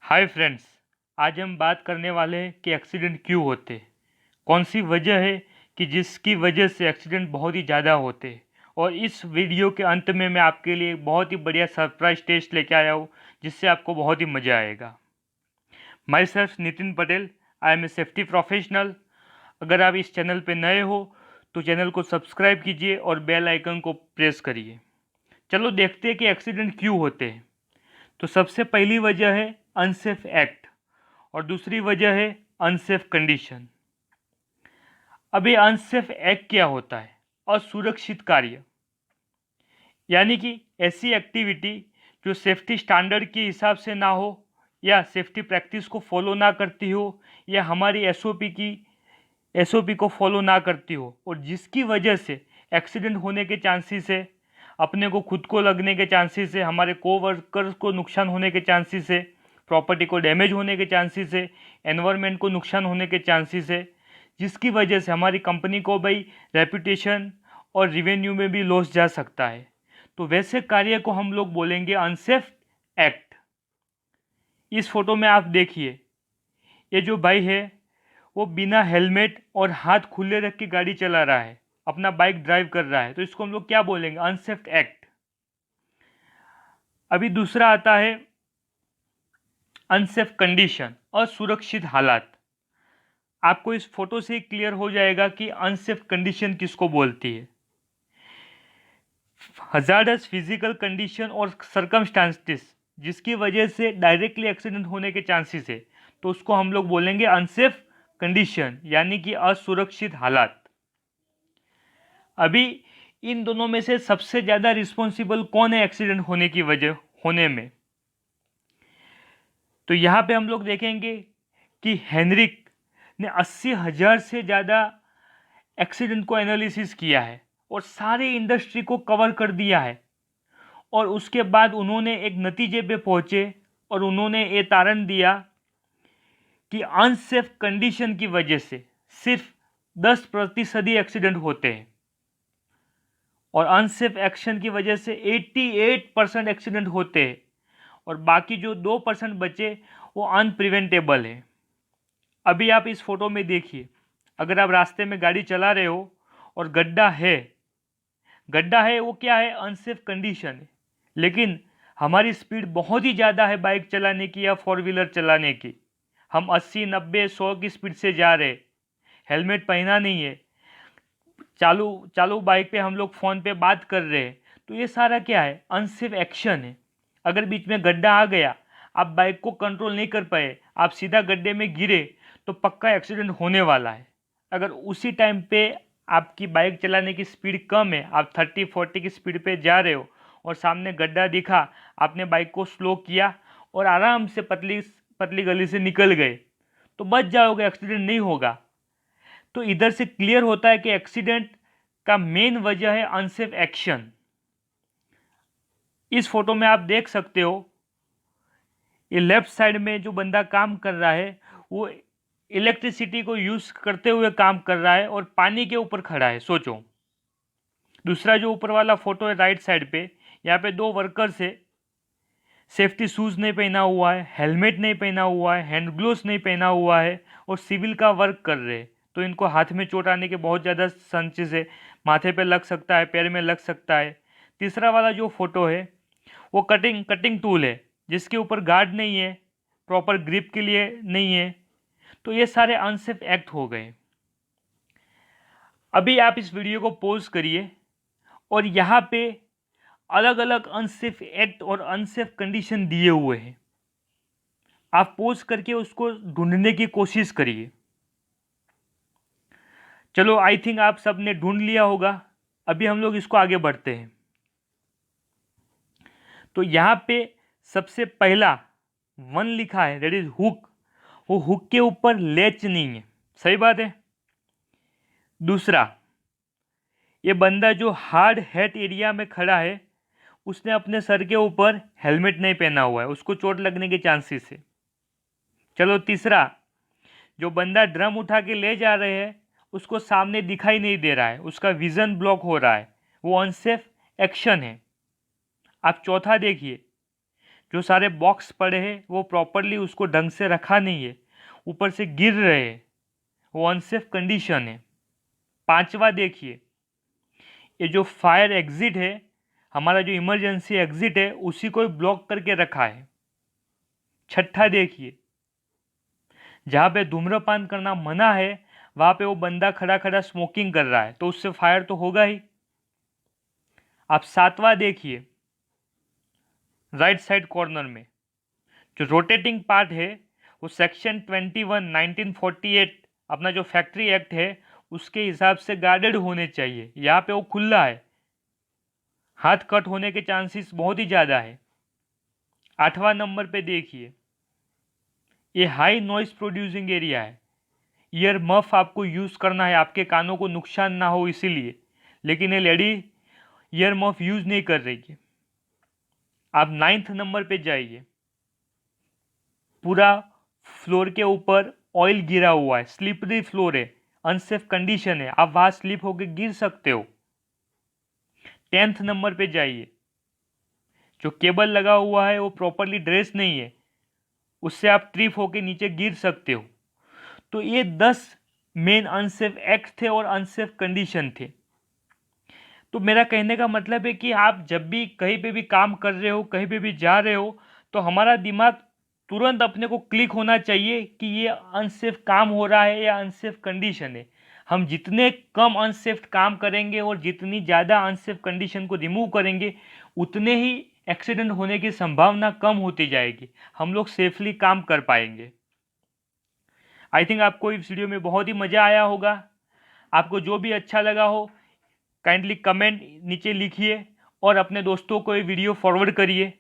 Hi friends. आज हम बात करने वाले हैं कि एक्सीडेंट क्यों होते हैं, कौन सी वजह है कि जिसकी वजह से एक्सीडेंट बहुत ही ज़्यादा होते हैं। और इस वीडियो के अंत में मैं आपके लिए एक बहुत ही बढ़िया सरप्राइज टेस्ट लेके आया हूँ जिससे आपको बहुत ही मज़ा आएगा। Myself Nitin Patel, I am a safety professional. अगर आप इस चैनल पे नए हो तो चैनल को सब्सक्राइब कीजिए और बेल आइकन को प्रेस करिए। चलो देखते हैं कि एक्सीडेंट क्यों होते हैं। तो सबसे पहली वजह है अनसेफ एक्ट और दूसरी वजह है अनसेफ कंडीशन। अब ये अनसेफ एक्ट क्या होता है? असुरक्षित कार्य, यानी कि ऐसी एक्टिविटी जो सेफ्टी स्टैंडर्ड के हिसाब से ना हो या सेफ्टी प्रैक्टिस को फॉलो ना करती हो या हमारी एसओपी को फॉलो ना करती हो और जिसकी वजह से एक्सीडेंट होने के चांसेस है, अपने को खुद को लगने के चांसेस है, हमारे कोवर्कर्स को नुकसान होने के चांसेस है, प्रॉपर्टी को डैमेज होने के चांसेस है, एनवायरनमेंट को नुकसान होने के चांसेस है, जिसकी वजह से हमारी कंपनी को भाई रेपुटेशन और रिवेन्यू में भी लॉस जा सकता है। तो वैसे कार्य को हम लोग बोलेंगे अनसेफ एक्ट। इस फोटो में आप देखिए, ये जो भाई है वो बिना हेलमेट और हाथ खुले रख के गाड़ी चला रहा है, अपना बाइक ड्राइव कर रहा है, तो इसको हम लोग क्या बोलेंगे? Unsafe act. अभी दूसरा आता है अनसेफ कंडीशन, असुरक्षित हालात। आपको इस फोटो से क्लियर हो जाएगा कि अनसेफ कंडीशन किसको बोलती है। हजार्डस फिजिकल कंडीशन और सरकमस्टांसेस जिसकी वजह से डायरेक्टली एक्सीडेंट होने के चांसेस है, तो उसको हम लोग बोलेंगे अनसेफ कंडीशन, यानी कि असुरक्षित हालात। अभी इन दोनों में से सबसे ज़्यादा रिस्पॉन्सिबल कौन है एक्सीडेंट होने की वजह होने में? तो यहाँ पे हम लोग देखेंगे कि हेनरिक ने 80,000 से ज़्यादा एक्सीडेंट को एनालिसिस किया है और सारे इंडस्ट्री को कवर कर दिया है। और उसके बाद उन्होंने एक नतीजे पे पहुंचे और उन्होंने ये तारण दिया कि अनसेफ कंडीशन की वजह से सिर्फ 10% ही एक्सीडेंट होते हैं और अनसेफ एक्शन की वजह से 88% एक्सीडेंट होते हैं और बाकी जो 2% बचे वो अनप्रिवेंटेबल है। अभी आप इस फोटो में देखिए, अगर आप रास्ते में गाड़ी चला रहे हो और गड्ढा है वो क्या है? अनसेफ कंडीशन है। लेकिन हमारी स्पीड बहुत ही ज़्यादा है बाइक चलाने की या फोर व्हीलर चलाने की, हम 80, 90, 100 की स्पीड से जा रहे, हेलमेट पहना नहीं है, चालू बाइक पे हम लोग फ़ोन पे बात कर रहे हैं, तो ये सारा क्या है? अनसेफ एक्शन है। अगर बीच में गड्ढा आ गया, आप बाइक को कंट्रोल नहीं कर पाए, आप सीधा गड्ढे में गिरे, तो पक्का एक्सीडेंट होने वाला है। अगर उसी टाइम पे आपकी बाइक चलाने की स्पीड कम है, आप 30-40 की स्पीड पे जा रहे हो और सामने गड्ढा दिखा, आपने बाइक को स्लो किया और आराम से पतली पतली गली से निकल गए, तो बच जाओगे, एक्सीडेंट नहीं होगा। तो इधर से क्लियर होता है कि एक्सीडेंट का मेन वजह है अनसेफ एक्शन। इस फोटो में आप देख सकते हो, ये लेफ्ट साइड में जो बंदा काम कर रहा है वो इलेक्ट्रिसिटी को यूज करते हुए काम कर रहा है और पानी के ऊपर खड़ा है, सोचो। दूसरा जो ऊपर वाला फोटो है राइट साइड पे, यहाँ पे दो वर्कर्स है, सेफ्टी शूज नहीं पहना हुआ है, हेलमेट नहीं पहना हुआ है, हैंड ग्लोव्स नहीं पहना हुआ है और सिविल का वर्क कर रहे हैं, तो इनको हाथ में चोट आने के बहुत ज़्यादा चांसेस है, माथे पे लग सकता है, पैर में लग सकता है। तीसरा वाला जो फोटो है वो कटिंग टूल है जिसके ऊपर गार्ड नहीं है, प्रॉपर ग्रिप के लिए नहीं है, तो ये सारे अनसेफ एक्ट हो गए। अभी आप इस वीडियो को पॉज करिए और यहाँ पे अलग अलग अनसेफ एक्ट और अनसेफ कंडीशन दिए हुए हैं, आप पॉज करके उसको ढूंढने की कोशिश करिए। चलो, आई थिंक आप सब ने ढूंढ लिया होगा। अभी हम लोग इसको आगे बढ़ते हैं। तो यहाँ पे सबसे पहला वन लिखा है, दैट इज हुक। वो हुक के ऊपर लेच नहीं है, सही बात है। दूसरा, ये बंदा जो हार्ड हेड एरिया में खड़ा है उसने अपने सर के ऊपर हेलमेट नहीं पहना हुआ है, उसको चोट लगने के चांसेस है। चलो, तीसरा, जो बंदा ड्रम उठा के ले जा रहे हैं उसको सामने दिखाई नहीं दे रहा है, उसका विजन ब्लॉक हो रहा है, वो अनसेफ एक्शन है। आप चौथा देखिए, जो सारे बॉक्स पड़े हैं वो प्रॉपरली उसको ढंग से रखा नहीं है, ऊपर से गिर रहे हैं, वो अनसेफ कंडीशन है। पांचवा देखिए, ये जो फायर एग्जिट है, हमारा जो इमरजेंसी एग्जिट है, उसी को ब्लॉक करके रखा है। छठा देखिए, जहाँ पे धूम्रपान करना मना है वहाँ पे वो बंदा खड़ा खड़ा स्मोकिंग कर रहा है, तो उससे फायर तो होगा ही। आप सातवां देखिए, राइट साइड कॉर्नर में जो रोटेटिंग पार्ट है वो सेक्शन 21 1948 अपना जो फैक्ट्री एक्ट है उसके हिसाब से गार्डेड होने चाहिए। यहाँ पे वो खुला है, हाथ कट होने के चांसेस बहुत ही ज़्यादा है। आठवां नंबर पे देखिए, ये हाई नॉइस प्रोड्यूसिंग एरिया है। ईयर मफ आपको यूज़ करना है, आपके कानों को नुकसान ना हो इसीलिए, लेकिन ये लेडी ईयर मफ यूज़ नहीं कर रही है। आप 9th नंबर पे जाइए, पूरा फ्लोर के ऊपर ऑयल गिरा हुआ है, स्लिपरी फ्लोर है, अनसेफ कंडीशन है, आप वहाँ स्लिप होकर गिर सकते हो। 10th नंबर पे जाइए, जो केबल लगा हुआ है वो प्रॉपरली ड्रेस नहीं है, उससे आप ट्रिप होकर नीचे गिर सकते हो। तो ये 10 मेन अनसेफ एक्ट थे और अनसेफ कंडीशन थे। तो मेरा कहने का मतलब है कि आप जब भी कहीं पे भी काम कर रहे हो, कहीं पे भी जा रहे हो, तो हमारा दिमाग तुरंत अपने को क्लिक होना चाहिए कि ये अनसेफ काम हो रहा है या अनसेफ कंडीशन है। हम जितने कम अनसेफ काम करेंगे और जितनी ज़्यादा अनसेफ कंडीशन को रिमूव करेंगे, उतने ही एक्सीडेंट होने की संभावना कम होती जाएगी, हम लोग सेफली काम कर पाएंगे। आई थिंक आपको इस वीडियो में बहुत ही मज़ा आया होगा। आपको जो भी अच्छा लगा हो काइंडली कमेंट नीचे लिखिए और अपने दोस्तों को ये वीडियो फॉरवर्ड करिए।